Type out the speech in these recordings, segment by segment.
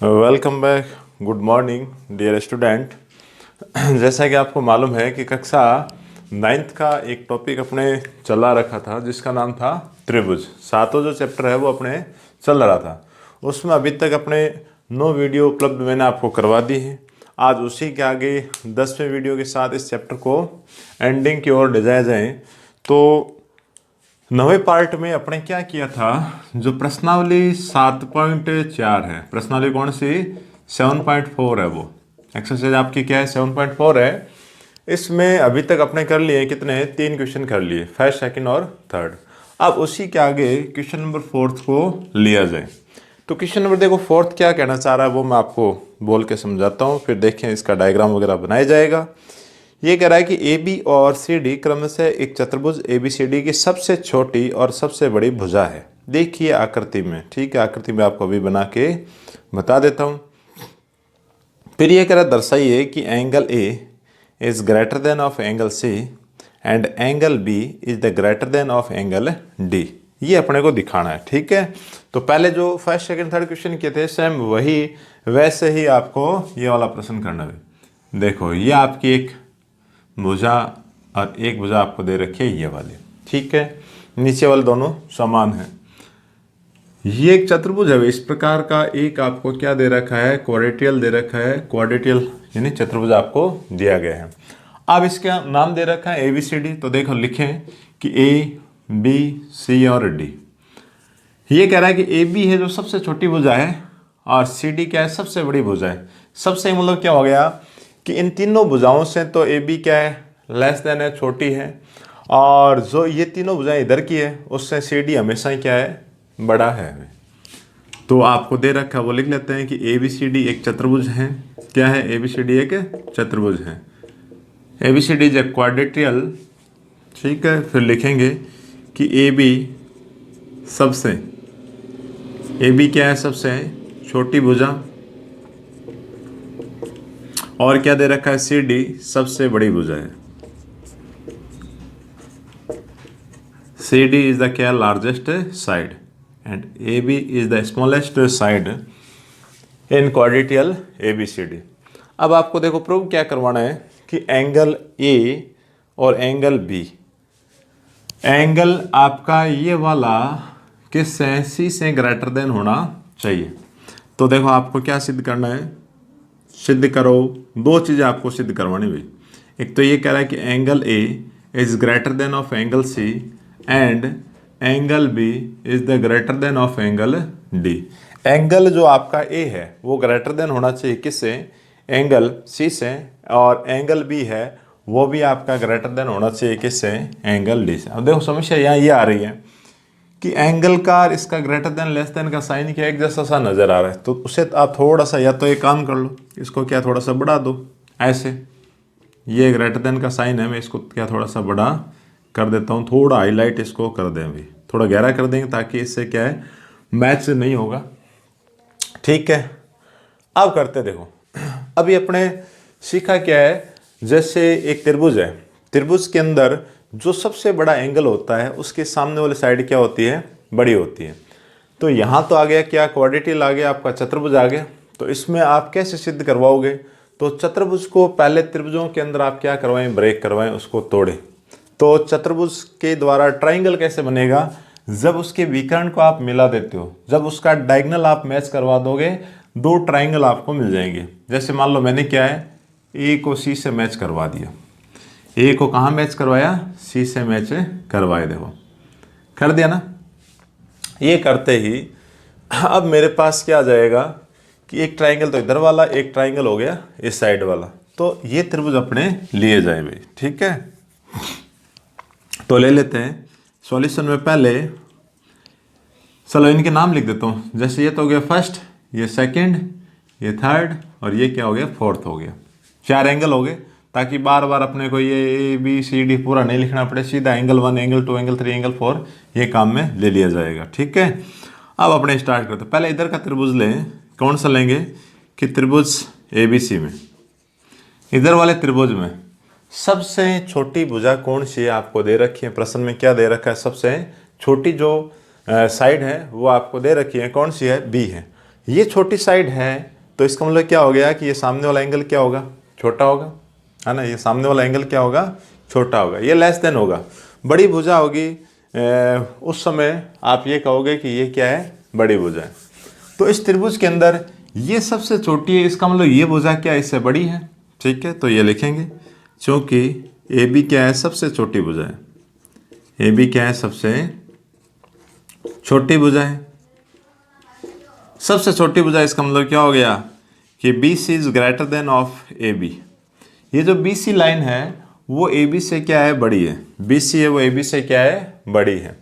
Welcome back. Good morning dear student. जैसा कि आपको मालूम है कि कक्षा 9th का एक टॉपिक अपने चला रखा था जिसका नाम था त्रिभुज। सातों जो चैप्टर है वो अपने चल रहा था, उसमें अभी तक अपने 9 वीडियो उपलब्ध मैंने आपको करवा दी है। आज उसी के आगे 10वें वीडियो के साथ इस चैप्टर को एंडिंग की ओर ले जाया जाए। तो 9वें पार्ट में अपने क्या किया था, जो प्रश्नावली 7.4 है, प्रश्नावली कौन सी 7.4 है, वो एक्सरसाइज आपकी क्या है 7.4 है। इसमें अभी तक अपने कर लिए कितने, 3 क्वेश्चन कर लिए, फर्स्ट सेकंड और थर्ड। अब उसी के आगे क्वेश्चन नंबर 4 को लिया जाए। तो क्वेश्चन नंबर देखो 4 क्या कहना चाह रहा है वो मैं आपको बोल के समझाता हूँ, फिर देखें इसका डायग्राम वगैरह बनाया जाएगा। ये कह रहा है कि ए बी और सी डी क्रमशः एक चतुर्भुज ए बी सी डी की सबसे छोटी और सबसे बड़ी भुजा है। देखिए आकृति में, ठीक है, आकृति में आपको अभी बना के बता देता हूँ। फिर ये कह रहा दर्शाइए कि angle A is greater than of angle C and angle B is the greater than of angle D. ये अपने को दिखाना है, ठीक है। तो पहले जो फर्स्ट सेकंड थर्ड क्वेश्चन किए थे सेम वही वैसे ही आपको ये वाला प्रश्न करना है। देखो ये आपकी एक भुजा और एक भुजा आपको दे रखी है ये वाली, ठीक है। नीचे वाले दोनों समान है। ये एक चतुर्भुज है इस प्रकार का, एक आपको क्या दे रखा है, क्वाड्रेटियल दे रखा है, क्वाड्रेटियल यानी चतुर्भुज आपको दिया गया है। अब इसका नाम दे रखा है ए बी सी डी। तो देखो लिखें कि ए बी सी और डी। ये कह रहा है कि ए बी है जो सबसे छोटी भुजा है और सी डी क्या है, सबसे बड़ी भुजा है। सबसे मतलब क्या हो गया कि इन तीनों भुजाओं से तो ए बी क्या है, लेस देन है, छोटी है, और जो ये तीनों भुजाएं इधर की है उससे सी डी हमेशा ही क्या है, बड़ा है। तो आपको दे रखा है वो लिख लेते हैं कि ए बी सी डी एक चतुर्भुज है। क्या है, ए बी सी डी एक चतुर्भुज है। A B C D is a quadrilateral, ठीक है। फिर लिखेंगे कि ए बी सबसे, ए बी क्या है, सबसे छोटी भुजा, और क्या दे रखा है, सी डी सबसे बड़ी भुजा है। सी डी इज द क्या, largest side and A B is the smallest side in quadrilateral A B C D. अब आपको देखो प्रूव क्या करवाना है कि एंगल ए और एंगल बी, एंगल आपका ये वाला किससे, सी से ग्रेटर देन होना चाहिए। तो देखो आपको क्या सिद्ध करना है, सिद्ध करो। 2 चीज़ें आपको सिद्ध करवानी भाई। एक तो ये कह रहा है कि angle A is greater than of angle C and angle B is the greater than of angle D. Angle जो आपका ए है वो ग्रेटर देन होना चाहिए किससे, एंगल सी से, और एंगल बी है वो भी आपका ग्रेटर देन होना चाहिए किससे, एंगल डी से। अब देखो समस्या यहाँ ये आ रही है कि एंगल का और इसका ग्रेटर देन लेस देन का साइन क्या एक जैसा सा नजर आ रहा है। तो उसे आप थोड़ा सा या तो एक काम कर लो, इसको क्या थोड़ा सा बढ़ा दो ऐसे। ये ग्रेटर देन का साइन है, मैं इसको क्या थोड़ा सा बड़ा कर देता हूँ, थोड़ा हाईलाइट इसको कर दें अभी, थोड़ा गहरा कर देंगे ताकि इससे क्या है मैच नहीं होगा, ठीक है। अब करते देखो, अभी अपने सीखा क्या है, जैसे एक त्रिभुज है, त्रिभुज के अंदर जो सबसे बड़ा एंगल होता है उसके सामने वाली साइड क्या होती है, बड़ी होती है। तो यहाँ तो आ गया क्या, क्वाड्रेटियल आ गया, आपका चतुर्भुज आ गया। तो इसमें आप कैसे सिद्ध करवाओगे, तो चतुर्भुज को पहले त्रिभुजों के अंदर आप क्या करवाएं, ब्रेक करवाएं, उसको तोड़ें। तो चतुर्भुज के द्वारा ट्राइंगल कैसे बनेगा, जब उसके विकर्ण को आप मिला देते हो, जब उसका डायगोनल आप मैच करवा दोगे, 2 ट्राइंगल आपको मिल जाएंगे। जैसे मान लो मैंने क्या है, ए को सी से मैच करवा दिया, ए को कहाँ मैच करवाया, सी से मैच करवाए, देखो कर दिया ना। ये करते ही अब मेरे पास क्या आ जाएगा कि एक ट्राइंगल तो इधर वाला, एक ट्राइंगल हो गया इस साइड वाला। तो ये त्रिभुज अपने लिए जाए भाई, ठीक है। तो ले लेते हैं सॉल्यूशन में, पहले चलो इनके नाम लिख देता हूँ। जैसे ये तो हो गया फर्स्ट, ये सेकंड, ये थर्ड, और ये क्या हो गया, फोर्थ हो गया। 4 एंगल हो गए, ताकि बार बार अपने को ये ए बी सी डी पूरा नहीं लिखना पड़े, सीधा एंगल 1, एंगल 2, एंगल 3, एंगल 4 ये काम में ले लिया जाएगा, ठीक है। अब अपने स्टार्ट करते, पहले इधर का त्रिभुज लें। कौन सा लेंगे कि त्रिभुज ए बी सी में, इधर वाले त्रिभुज में सबसे छोटी भुजा कौन सी है आपको दे रखी है, प्रश्न में क्या दे रखा है, सबसे छोटी जो साइड है वो आपको दे रखी है, कौन सी है, बी है। ये छोटी साइड है तो इसका मतलब क्या हो गया कि ये सामने वाला एंगल क्या होगा, छोटा होगा, है ना। ये सामने वाला एंगल क्या होगा, छोटा होगा, ये लेस देन होगा। बड़ी भुजा होगी उस समय आप ये कहोगे कि ये क्या है, बड़ी भुजा है। तो इस त्रिभुज के अंदर ये सबसे छोटी है, इसका मतलब ये भुजा क्या है, इससे बड़ी है, ठीक है। तो ये लिखेंगे क्योंकि ए बी क्या है, सबसे छोटी भुजा है। ए बी क्या है, सबसे छोटी भुजा है। सबसे छोटी भुजा, इसका मतलब क्या हो गया कि B C is greater than of A B. ये जो बी सी लाइन है वो ए बी से क्या है, बड़ी है। बी सी है वो ए बी से क्या है, बड़ी है।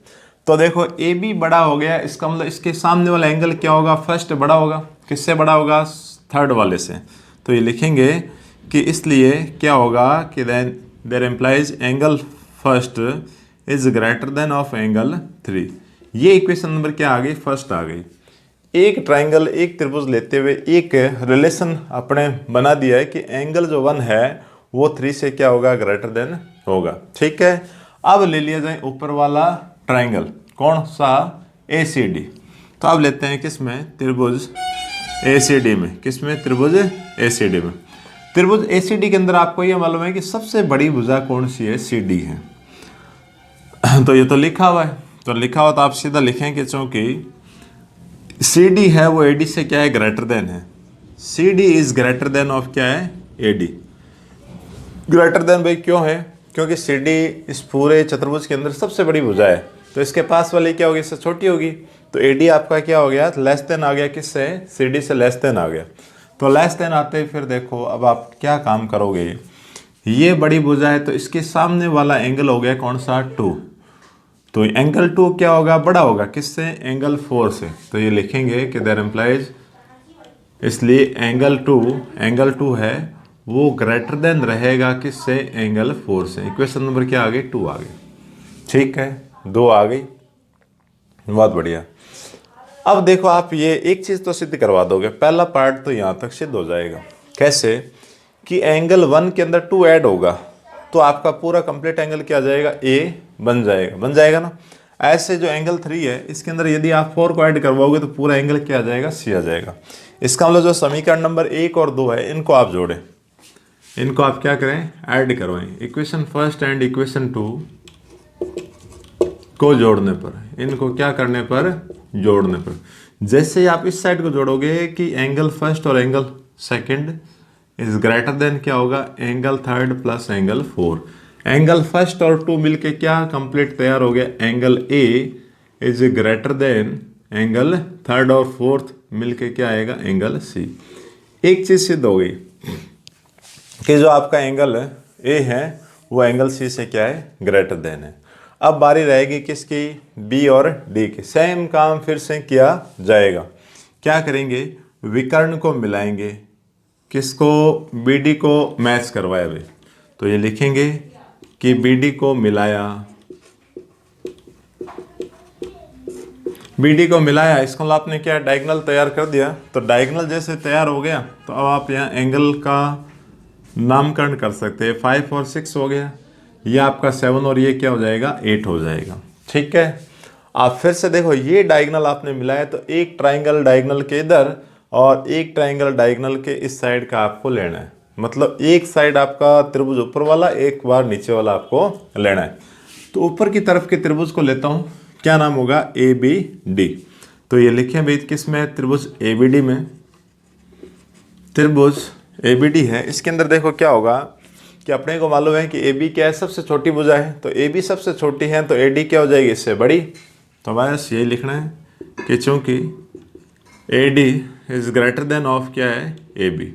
तो देखो ए बी बड़ा हो गया, इसका मतलब इसके सामने वाला एंगल क्या होगा, फर्स्ट बड़ा होगा। किससे बड़ा होगा, थर्ड वाले से। तो ये लिखेंगे कि इसलिए क्या होगा कि then there implies angle first is greater than of angle 3। ये इक्वेशन नंबर क्या आ गई, फर्स्ट आ गई। एक ट्राइंगल, एक त्रिभुज लेते हुए एक रिलेशन अपने बना दिया है कि एंगल जो 1 है वो 3 से क्या होगा, ग्रेटर देन होगा, ठीक है। अब ले लिया जाए ऊपर वाला ट्राइंगल, कौन सा, ए सी डी। तो अब लेते हैं किसमें, त्रिभुज ए सी डी में। किसमें, त्रिभुज ए सी डी में। त्रिभुज ए सी डी के अंदर आपको ये मालूम है कि सबसे बड़ी भुजा कौन सी है, सी डी है। तो ये तो लिखा हुआ है, तो लिखा हुआ तो आप सीधा लिखें कि चूंकि सी डी है वो ए डी से क्या है, ग्रेटर देन है। C D is greater than of क्या है, ए डी। ग्रेटर देन भाई क्यों है, क्योंकि सी डी इस पूरे चतुर्भुज के अंदर सबसे बड़ी भुजा है, तो इसके पास वाली क्या होगी, इससे छोटी होगी। तो ए डी आपका क्या हो गया, लेस देन आ गया, किससे, सी डी से लेस देन आ गया। तो लेस देन आते ही फिर देखो अब आप क्या काम करोगे, ये बड़ी भुजा है तो इसके सामने वाला एंगल हो गया कौन सा, 2। तो एंगल 2 क्या होगा, बड़ा होगा, किससे, एंगल 4 से। तो ये लिखेंगे कि देयर इम्प्लाइज, इसलिए एंगल 2 है वो ग्रेटर देन रहेगा किससे, एंगल 4 से। इक्वेशन नंबर क्या आ गई, 2 आ गई, ठीक है, 2 आ गई, बहुत बढ़िया। अब देखो आप ये एक चीज़ तो सिद्ध करवा दोगे, पहला पार्ट तो यहाँ तक सिद्ध हो जाएगा। कैसे कि एंगल 1 के अंदर 2 ऐड होगा तो आपका पूरा कंप्लीट एंगल क्या आ जाएगा, ए बन जाएगा ना। ऐसे जो एंगल 3 है इसके अंदर यदि आप 4 को ऐड करवाओगे तो पूरा एंगल क्या आ जाएगा, सी आ जाएगा। इसका मतलब जो समीकरण नंबर 1 और 2 है इनको आप जोड़ें, इनको आप क्या करें, ऐड करवाएं। इक्वेशन फर्स्ट एंड इक्वेशन 2 को जोड़ने पर, इनको क्या करने पर, जोड़ने पर, जैसे ही आप इस साइड को जोड़ोगे कि एंगल फर्स्ट और angle second is greater then क्या होगा, angle third plus angle 4। Angle first और 2 मिलके क्या कंप्लीट तैयार हो गया, angle A is greater then angle third और फोर्थ मिलके क्या आएगा, एंगल सी। एक चीज सिद्ध हो गई कि जो आपका एंगल ए है वो एंगल सी से क्या है, ग्रेटर देन है। अब बारी रहेगी किसकी, बी और डी की। सेम काम फिर से किया जाएगा। क्या करेंगे, विकर्ण को मिलाएंगे, किसको, बी डी को मैच करवाया हुए। तो ये लिखेंगे कि बी डी को मिलाया, बी डी को मिलाया, इसको आपने क्या डायगोनल तैयार कर दिया। तो डायगोनल जैसे तैयार हो गया तो अब आप यहाँ एंगल का नामकरण कर सकते हैं। 5 और 6 हो गया, ये आपका 7 और ये क्या हो जाएगा, 8 हो जाएगा, ठीक है। आप फिर से देखो ये डायगोनल आपने मिलाया तो एक ट्राइंगल डायगोनल के इधर और एक ट्राइंगल डायगोनल के इस साइड का आपको लेना है। मतलब एक साइड आपका त्रिभुज ऊपर वाला, एक बार नीचे वाला आपको लेना है। तो ऊपर की तरफ के त्रिभुज को लेता हूँ, क्या नाम होगा, ए बी डी। तो ये लिखें भाई किसमें, त्रिभुज ए बी डी में। त्रिभुज ए बी डी है, इसके अंदर देखो क्या होगा कि अपने को मालूम है कि ए बी क्या है, सबसे छोटी भुजा है। तो ए बी सबसे छोटी है तो ए डी क्या हो जाएगी, इससे बड़ी। तो बस यही लिखना है कि चूंकि A D is greater than of क्या है, ए बी।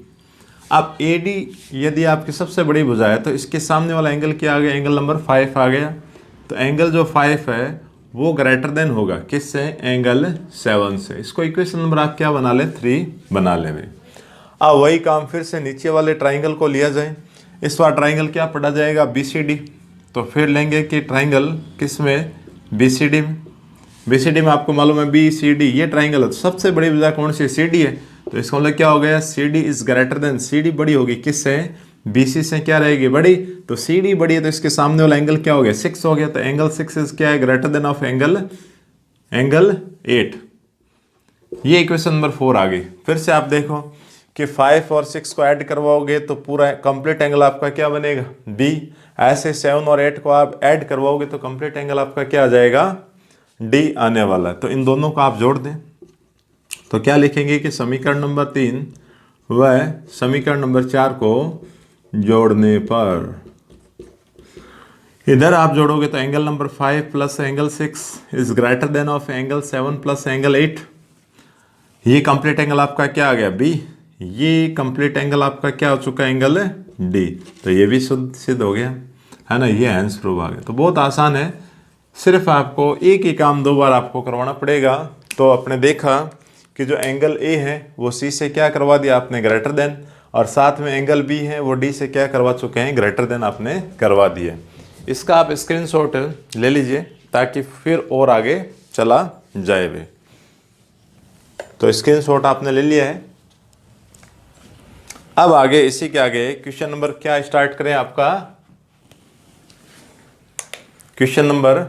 अब ए डी यदि आपकी सबसे बड़ी भुजा है तो इसके सामने वाला एंगल क्या आ गया, एंगल नंबर 5 आ गया। तो एंगल जो 5 है वो ग्रेटर देन होगा किससे, एंगल 7 से। इसको इक्वेशन नंबर आप क्या बना लें, 3 बना लें। अब वही काम फिर से नीचे वाले ट्राइंगल को लिया जाए। इस बार ट्राइंगल क्या पढ़ा जाएगा, बी सी डी। तो फिर लेंगे कि ट्राइंगल किस में, बी सी डी में। बी सी डी में आपको मालूम है बी सी डी ये ट्राइंगल है, सबसे बड़ी भुजा कौन सी, सी डी है। तो इसका मतलब क्या हो गया, C D is greater than, C D बड़ी होगी किससे, बी सी से क्या रहेगी, बड़ी। तो सी डी बड़ी है तो इसके सामने वाला एंगल क्या हो गया, 6 हो गया। तो एंगल 6 इज क्या है, ग्रेटर देन ऑफ एंगल 8। ये इक्वेशन नंबर 4 आ गई। फिर से आप देखो कि 5 और 6 को ऐड करवाओगे तो पूरा कंप्लीट एंगल आपका क्या बनेगा, बी। ऐसे 7 और 8 को आप ऐड करवाओगे तो कंप्लीट एंगल आपका क्या आ जाएगा, डी आने वाला है। तो इन दोनों को आप जोड़ दें तो क्या लिखेंगे कि समीकरण नंबर 3 व समीकरण नंबर 4 को जोड़ने पर इधर आप जोड़ोगे तो angle number 5 plus angle 6 is greater than of angle 7 plus angle 8। ये कंप्लीट एंगल आपका क्या आ गया, बी। ये कंप्लीट एंगल आपका क्या हो चुका है, एंगल डी। तो ये भी सिद्ध हो गया है ना, ये हैंस प्रूव आ गया। तो बहुत आसान है, सिर्फ आपको एक ही काम 2 बार आपको करवाना पड़ेगा। तो आपने देखा कि जो एंगल ए है वो सी से क्या करवा दिया आपने, ग्रेटर देन, और साथ में एंगल बी है वो डी से क्या करवा चुके हैं, ग्रेटर देन आपने करवा दिए। इसका आप स्क्रीनशॉट ले लीजिए ताकि फिर और आगे चला जाए वे। तो स्क्रीनशॉट आपने ले लिया है। अब आगे इसी के आगे क्वेश्चन नंबर क्या स्टार्ट करें, आपका क्वेश्चन नंबर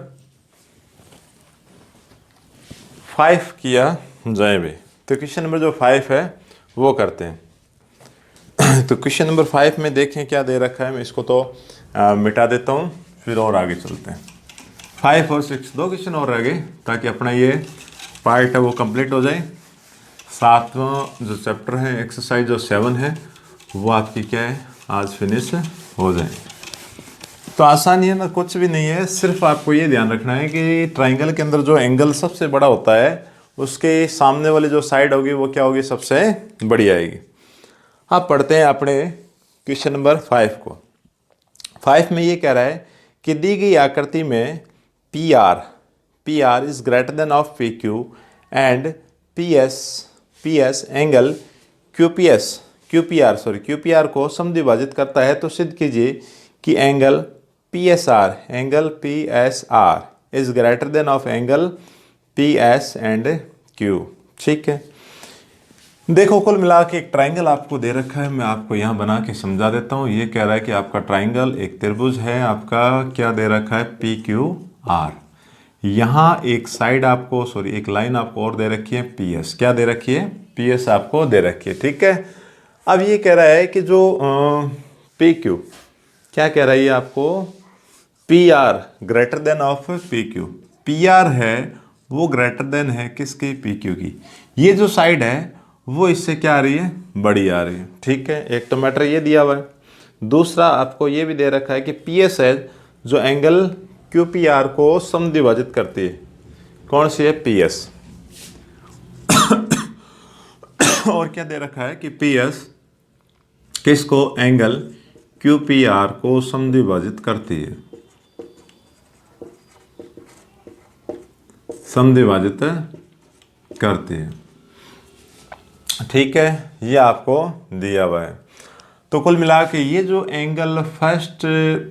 5 किया जाए वे। तो क्वेश्चन नंबर जो 5 है वो करते हैं। तो क्वेश्चन नंबर 5 में देखें क्या दे रखा है, मैं इसको तो मिटा देता हूँ, फिर और आगे चलते हैं। 5 और 6 2 क्वेश्चन और रह गए ताकि अपना ये पार्ट है वो कंप्लीट हो जाए। 7वां जो चैप्टर है एक्सरसाइज जो 7 है वो आपकी क्या है, आज फिनिश हो जाए। तो आसान है ना, कुछ भी नहीं है, सिर्फ आपको ये ध्यान रखना है कि ट्राइंगल के अंदर जो एंगल सबसे बड़ा होता है उसके सामने वाली जो साइड होगी वो क्या होगी, सबसे बड़ी आएगी। अब पढ़ते हैं अपने क्वेश्चन नंबर 5 को। 5 में ये कह रहा है कि दी गई आकृति में P R is greater than of P Q and P S angle Q P R को समद्विभाजित करता है। तो सिद्ध कीजिए कि angle P S are is greater than of angle P S and Q. ठीक है, देखो कुल मिला के एक ट्राइंगल आपको दे रखा है, मैं आपको यहाँ बना के समझा देता हूँ। ये कह रहा है कि आपका ट्राइंगल एक त्रिभुज है, आपका क्या दे रखा है, पी क्यू आर। यहाँ एक साइड आपको एक लाइन आपको और दे रखी है, पी एस क्या दे रखी है, पी एस आपको दे रखी है। ठीक है, अब ये कह रहा है कि जो पी क्यू क्या कह रहा है, ये आपको P R greater than of P Q. P R है वो ग्रेटर देन है किसकी, पी क्यू की। ये जो साइड है वो इससे क्या आ रही है, बड़ी आ रही है। ठीक है, एक तो मैटर ये दिया हुआ है, दूसरा आपको ये भी दे रखा है कि पी एस है जो एंगल क्यू पी आर को समद्विभाजित करती है, कौन सी है, पी एस। और क्या दे रखा है कि पी एस किसको, एंगल क्यू पी आर को समद्विभाजित करती है, समद्विभाजित करती है। ठीक है, ये आपको दिया हुआ है। तो कुल मिला के ये जो एंगल फर्स्ट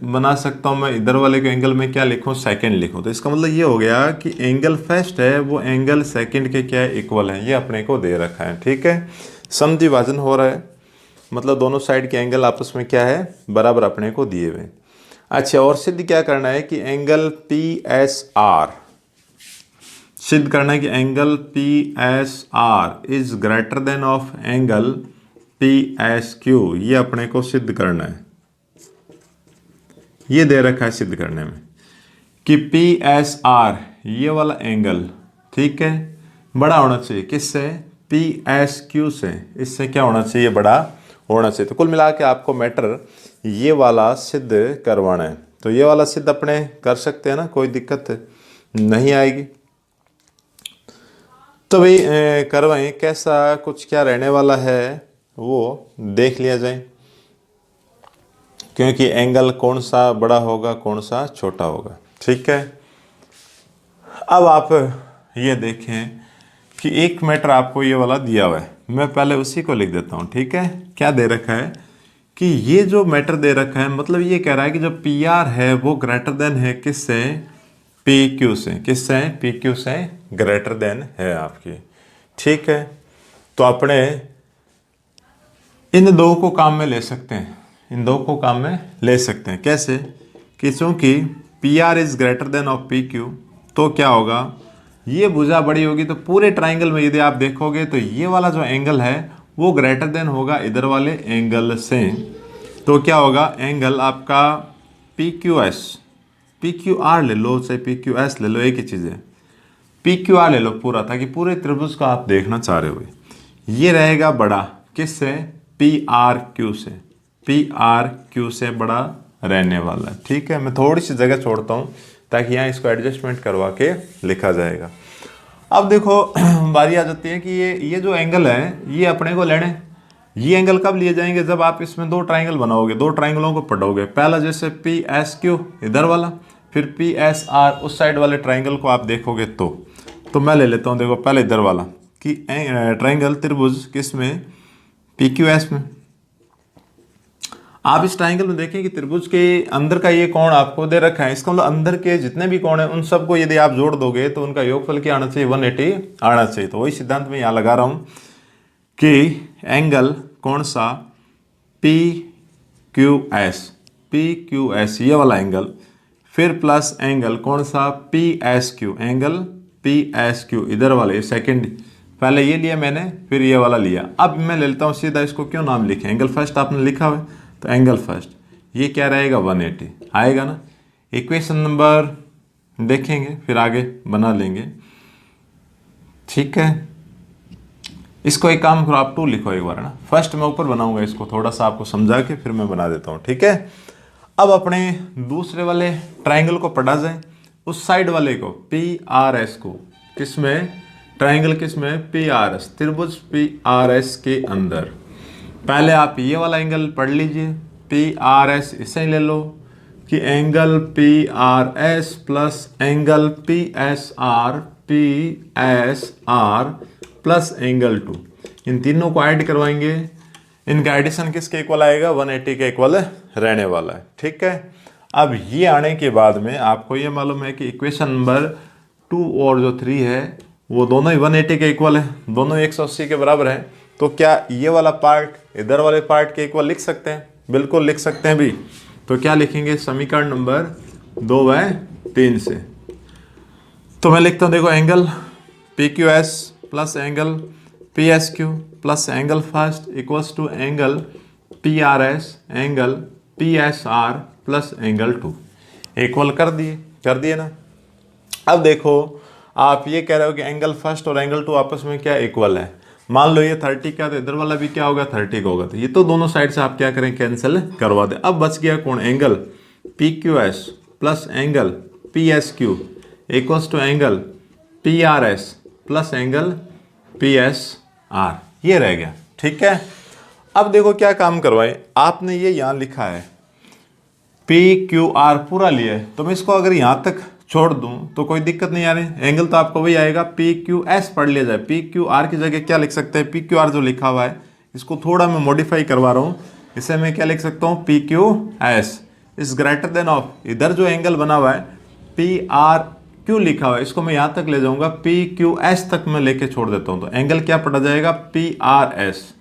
बना सकता हूँ मैं, इधर वाले के एंगल में क्या लिखूँ, सेकंड लिखूँ। तो इसका मतलब ये हो गया कि एंगल फर्स्ट है वो एंगल सेकंड के क्या है, इक्वल है। ये अपने को दे रखा है। ठीक है, समद्विभाजन हो रहा है, मतलब दोनों साइड के एंगल आपस में क्या है, बराबर अपने को दिए हुए। अच्छा, और सिद्ध क्या करना है कि एंगल पी एस आर, सिद्ध करना है कि angle P S are is greater than of angle P S Q. ये अपने को सिद्ध करना है, ये दे रखा है सिद्ध करने में कि पी एस आर ये वाला एंगल, ठीक है, बड़ा होना चाहिए किससे, पी एस क्यू से। इससे क्या होना चाहिए, बड़ा होना चाहिए। तो कुल मिला के आपको मैटर ये वाला सिद्ध करवाना है। तो ये वाला सिद्ध अपने कर सकते हैं ना, कोई दिक्कत नहीं आएगी। तो भाई करवाएं, कैसा कुछ क्या रहने वाला है वो देख लिया जाए, क्योंकि एंगल कौन सा बड़ा होगा कौन सा छोटा होगा। ठीक है, अब आप ये देखें कि एक मैटर आपको ये वाला दिया हुआ है, मैं पहले उसी को लिख देता हूँ। ठीक है, क्या दे रखा है कि ये जो मैटर दे रखा है, मतलब ये कह रहा है कि जो पी आर है वो ग्रेटर देन है किससे, पी क्यू से। किससे, पी क्यू से ग्रेटर देन है आपकी। ठीक है, तो अपने इन दो को काम में ले सकते हैं, इन दो को काम में ले सकते हैं। कैसे कि चूंकि P R is greater than of P Q, तो क्या होगा, ये भुजा बड़ी होगी तो पूरे ट्राइंगल में यदि आप देखोगे तो ये वाला जो एंगल है वो ग्रेटर देन होगा इधर वाले एंगल से। तो क्या होगा, एंगल आपका P Q S, P Q R ले लो चाहे पी क्यू एस ले लो, एक ही चीज़ है। पी क्यू आर ले लो पूरा, ताकि पूरे त्रिभुज का आप देखना चाह रहे हो। ये रहेगा बड़ा किससे, पी आर क्यू से, पी आर क्यू से बड़ा रहने वाला है। ठीक है, मैं थोड़ी सी जगह छोड़ता हूँ ताकि यहाँ इसको एडजस्टमेंट करवा के लिखा जाएगा। अब देखो बारी आ जाती है कि ये जो एंगल है ये अपने को लेने, ये एंगल कब लिए जाएंगे, जब आप इसमें दो ट्राइंगल बनाओगे, दो ट्राइंगलों को पढ़ोगे। पहला जैसे पी एस क्यू इधर वाला, फिर पी एस आर उस साइड वाले ट्राइंगल को आप देखोगे तो मैं ले लेता हूँ, देखो पहले इधर वाला कि ट्राइंगल त्रिभुज किस में, पी क्यू एस में। आप इस ट्राइंगल में देखें कि त्रिभुज के अंदर का ये कोण आपको दे रखा है, इसका मतलब अंदर के जितने भी कोण हैं उन सबको यदि आप जोड़ दोगे तो उनका योगफल क्या आना चाहिए, 180 आना चाहिए। तो वही सिद्धांत मैं यहाँ लगा रहा हूँ कि एंगल कौन सा, पी क्यू एस ये वाला एंगल, फिर प्लस एंगल कौन सा, P S Q, angle P S Q इधर वाले सेकंड, पहले ये लिया मैंने फिर ये वाला लिया। अब मैं ले लेता हूँ सीधा, इसको क्यों नाम लिखे, एंगल फर्स्ट आपने लिखा हुआ है तो एंगल फर्स्ट, ये क्या रहेगा 180 आएगा ना। इक्वेशन नंबर देखेंगे फिर आगे बना लेंगे। ठीक है, इसको एक काम करो, आप 2 लिखो एक बार ना, फर्स्ट मैं ऊपर बनाऊंगा इसको थोड़ा सा आपको समझा के फिर मैं बना देता हूँ। ठीक है, अब अपने दूसरे वाले ट्राइंगल को पढ़ा जाए, उस साइड वाले को पी आर एस को, किसमें, ट्राइंगल किसमें, पी आर एस, त्रिभुज पी आर एस के अंदर। पहले आप ये वाला एंगल पढ़ लीजिए, पी आर एस इसे ले लो कि angle P R S plus angle P S R plus angle 2, इन तीनों को ऐड करवाएंगे, इनका एडिशन किसके इक्वल आएगा, 180 के इक्वल रहने वाला है। ठीक है, अब ये आने के बाद में आपको ये मालूम है कि इक्वेशन नंबर 2 और जो 3 है वो दोनों ही 180 के इक्वल है, दोनों 180 के बराबर है। तो क्या ये वाला पार्ट इधर वाले पार्ट के इक्वल लिख सकते हैं, बिल्कुल लिख सकते हैं भी। तो क्या लिखेंगे, समीकरण नंबर 2 व 3 से। तो मैं लिखता हूँ, देखो angle P Q S plus angle P S Q plus angle first equals to angle P R S angle P S R plus angle 2, equal कर दिए ना। अब देखो आप ये कह रहे हो कि एंगल फर्स्ट और एंगल 2 आपस में क्या इक्वल है, मान लो ये 30 का तो इधर वाला भी क्या होगा 30 का होगा, तो ये तो दोनों साइड से आप क्या करें, कैंसिल करवा दें। अब बच गया कौन, angle P Q S plus angle P S Q equals to angle P R S plus angle P S R, ये रह गया। ठीक है, अब देखो क्या काम करवाए, आपने ये यहाँ लिखा है पी क्यू आर पूरा लिया है, तो मैं इसको अगर यहाँ तक छोड़ दूं तो कोई दिक्कत नहीं आ रही, एंगल तो आपको वही आएगा, पी क्यू एस पढ़ लिया जाए, पी क्यू आर की जगह क्या लिख सकते हैं, पी क्यू आर जो लिखा हुआ है इसको थोड़ा मैं मॉडिफाई करवा रहा हूँ, इसे मैं क्या लिख सकता हूँ, P Q S is greater than of, इधर जो एंगल बना हुआ है पी आर क्यू लिखा हुआ है इसको मैं यहाँ तक ले जाऊंगा, पी क्यू एस तक मैं लेके छोड़ देता हूँ, तो एंगल क्या पढ़ा जाएगा, पी आर एस,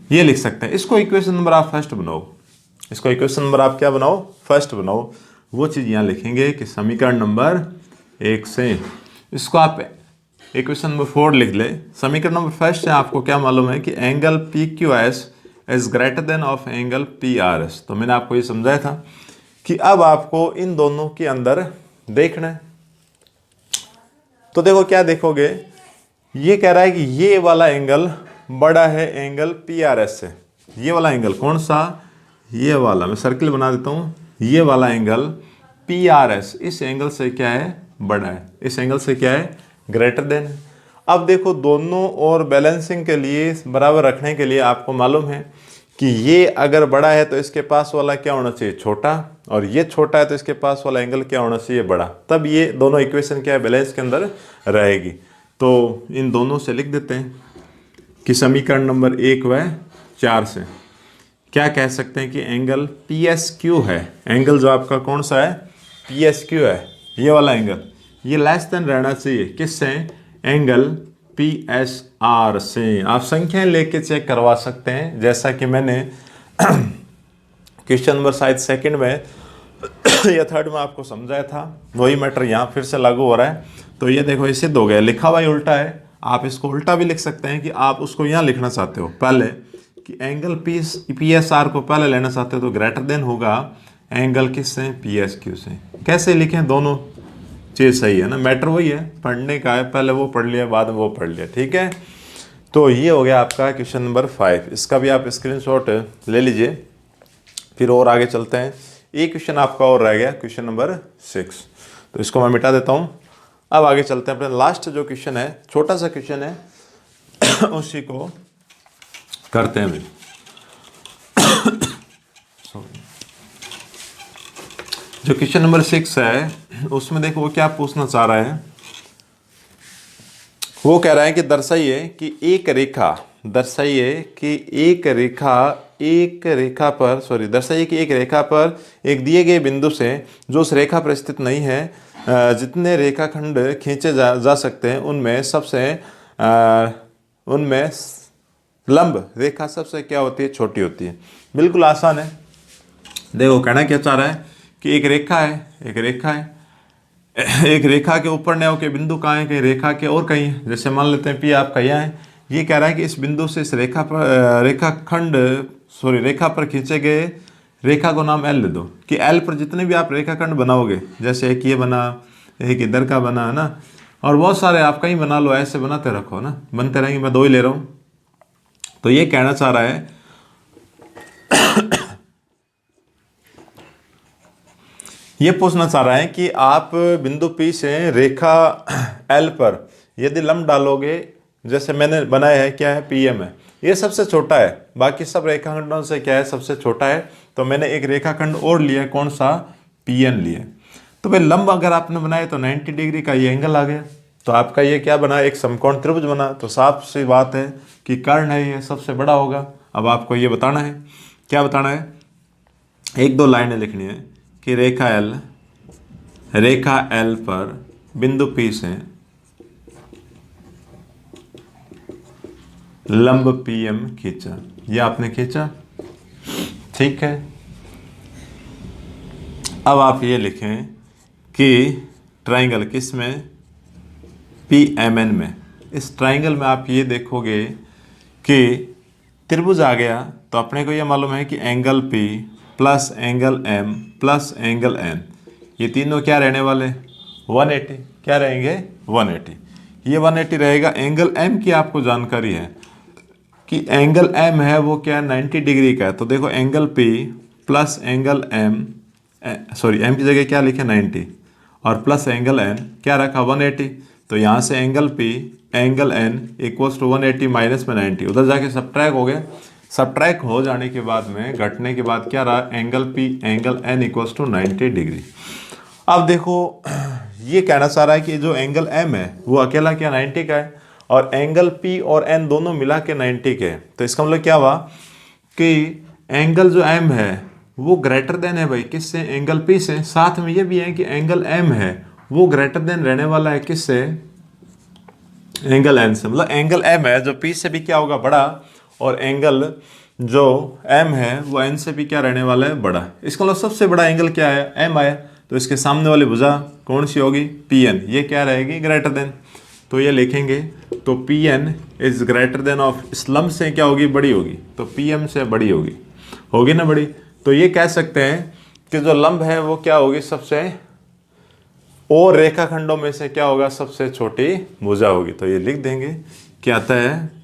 ये लिख सकते हैं। इसको इक्वेशन नंबर आप फर्स्ट बनाओ, इसको इक्वेशन नंबर आप क्या बनाओ, फर्स्ट बनाओ। वो चीज़ यहाँ लिखेंगे कि समीकरण नंबर 1 से, इसको आप इक्वेशन नंबर 4 लिख ले। समीकरण नंबर फर्स्ट से आपको क्या मालूम है कि angle P Q S is greater than of angle P R S. तो मैंने आपको ये समझाया था कि अब आपको इन दोनों के अंदर देखना है। तो देखो क्या देखोगे, ये कह रहा है कि ये वाला एंगल बड़ा है एंगल पी आर एस से, ये वाला एंगल कौन सा, ये वाला मैं सर्किल बना देता हूँ, ये वाला एंगल पी आर एस इस एंगल से क्या है, बड़ा है, इस एंगल से क्या है, ग्रेटर देन है। अब देखो दोनों और बैलेंसिंग के लिए, बराबर रखने के लिए आपको मालूम है कि ये अगर बड़ा है तो इसके पास वाला क्या होना चाहिए, छोटा, और ये छोटा है तो इसके पास वाला एंगल क्या होना चाहिए, बड़ा, तब ये दोनों इक्वेशन क्या है, बैलेंस के अंदर रहेगी। तो इन दोनों से लिख देते हैं कि समीकरण नंबर 1 व 4 से क्या कह सकते हैं कि एंगल पी एस क्यू है, एंगल जो आपका कौन सा है, पी एस क्यू है, ये वाला एंगल, ये लेस देन रहना चाहिए किससे, एंगल पी एस आर से। आप संख्याएं लेके चेक करवा सकते हैं, जैसा कि मैंने क्वेश्चन नंबर शायद सेकंड में या थर्ड में आपको समझाया था, वही मैटर यहाँ फिर से लागू हो रहा है। तो ये देखो ये सिद्ध हो गया, लिखा हुआ ही उल्टा है, आप इसको उल्टा भी लिख सकते हैं कि आप उसको यहाँ लिखना चाहते हो पहले कि एंगल पी एस आर को पहले लेना चाहते हो तो ग्रेटर देन होगा एंगल किससे, पी एस क्यू से। कैसे लिखें, दोनों चीज़ सही है ना, मैटर वही है, पढ़ने का है, पहले वो पढ़ लिया बाद में वो पढ़ लिया, ठीक है। तो ये हो गया आपका क्वेश्चन नंबर 5, इसका भी आप स्क्रीनशॉट ले लीजिए। फिर और आगे चलते हैं, एक क्वेश्चन आपका और रह गया, क्वेश्चन नंबर 6, तो इसको मैं मिटा देता हूँ। अब आगे चलते हैं, अपने लास्ट जो क्वेश्चन है, छोटा सा क्वेश्चन है उसी को करते हैं भी। जो क्वेश्चन नंबर 6 है उसमें देखो वो क्या पूछना चाह रहा है, वो कह रहा है कि दर्शाइए कि एक रेखा पर एक दिए गए बिंदु से जो उस रेखा पर स्थित नहीं है, जितने रेखाखंड खींचे जा सकते हैं उनमें लंब रेखा सबसे क्या होती है, छोटी होती है। बिल्कुल आसान है। देखो कहना क्या चाह रहा है कि एक रेखा है, एक रेखा के ऊपर न होकर बिंदु कहाँ है, कहीं रेखा के और कहीं है। जैसे मान लेते हैं पी आपका यहाँ है, ये कह रहा है कि इस बिंदु से इस रेखा पर खींचे गए रेखा को नाम एल दे दो, कि एल पर जितने भी आप रेखाखंड बनाओगे, जैसे एक ये बना, एक इधर का बना, है ना, और बहुत सारे आप कहीं बना लो, ऐसे बनाते रखो ना, बनते रहेंगे, मैं 2 ही ले रहा हूँ। तो ये कहना चाह रहा है ये पूछना चाह रहा है कि आप बिंदु P से रेखा L पर यदि लंब डालोगे, जैसे मैंने बनाया है, क्या है, PM है, ये सबसे छोटा है, बाकी सब रेखाखंडों से क्या है, सबसे छोटा है। तो मैंने एक रेखाखंड और लिया, कौन सा, PN लिया। तो भाई लंब अगर आपने बनाया तो 90 डिग्री का ये एंगल आ गया, तो आपका ये क्या बना, एक समकोण त्रिभुज बना। तो साफ सी बात है कि कर्ण है ये सबसे बड़ा होगा। अब आपको ये बताना है, क्या बताना है, 1-2 लाइनें लिखनी है कि रेखा L पर बिंदु P से लंब PM खींचा, ये आपने खींचा, ठीक है। अब आप ये लिखें कि ट्राइंगल किस में, PMN में। इस ट्राइंगल में आप ये देखोगे कि त्रिभुज आ गया, तो अपने को ये मालूम है कि angle P plus angle M plus angle N, ये तीनों क्या रहने वाले, 180, क्या रहेंगे, 180। ये 180 रहेगा। एंगल M की आपको जानकारी है कि एंगल M है वो क्या, 90 डिग्री का है। तो देखो angle P plus angle M की जगह क्या लिखे, 90, और प्लस एंगल N क्या रखा, 180। तो यहाँ से angle P angle N equals to 180 minus में 90, उधर जाके सब्ट्रैक्ट हो गया। सब्ट्रैक्ट हो जाने के बाद में, घटने के बाद क्या रहा, angle P angle N equals to 90 degree. अब देखो ये कहना चाह रहा है कि जो एंगल M है वो अकेला क्या 90 का है, और एंगल P और N दोनों मिला के 90 के। तो इसका मतलब क्या हुआ कि एंगल जो M है वो ग्रेटर देन है भाई किससे, एंगल P से। साथ में ये भी है कि एंगल M है वो ग्रेटर देन रहने वाला है किससे, एंगल N से। मतलब एंगल M है जो P से भी क्या होगा, बड़ा, और एंगल जो M है वो N से भी क्या रहने वाला है, बड़ा। इसका मतलब सबसे बड़ा एंगल क्या है, M आया। तो इसके सामने वाली भुजा कौन सी होगी, PN, ये क्या रहेगी, ग्रेटर देन। तो ये लिखेंगे, तो PN is greater than of, इस लंब से क्या होगी, बड़ी होगी, तो PM से बड़ी होगी ना, बड़ी। तो ये कह सकते हैं कि जो लंब है वो क्या होगी, सबसे, और रेखाखंडों में से क्या होगा, सबसे छोटी भुजा होगी। तो ये लिख देंगे, क्या आता है,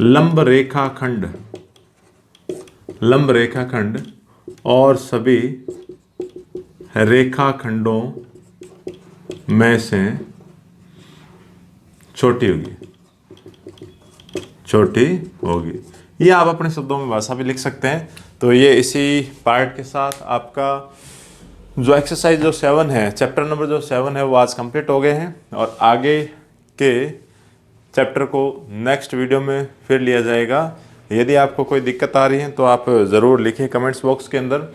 लंब रेखाखंड और सभी रेखाखंडों में से छोटी होगी। ये आप अपने शब्दों में भाषा भी लिख सकते हैं। तो ये इसी पार्ट के साथ आपका जो एक्सरसाइज जो 7 है, चैप्टर नंबर जो 7 है वो आज कंप्लीट हो गए हैं, और आगे के चैप्टर को नेक्स्ट वीडियो में फिर लिया जाएगा। यदि आपको कोई दिक्कत आ रही है तो आप ज़रूर लिखें कमेंट्स बॉक्स के अंदर।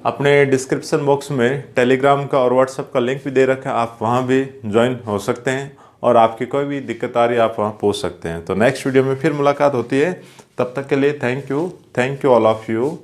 अपने डिस्क्रिप्शन बॉक्स में टेलीग्राम का और व्हाट्सएप का लिंक भी दे रखा है, आप वहाँ भी ज्वाइन हो सकते हैं, और आपकी कोई भी दिक्कत आ रही है आप वहाँ पूछ सकते हैं। तो नेक्स्ट वीडियो में फिर मुलाकात होती है, तब तक के लिए thank you all of you.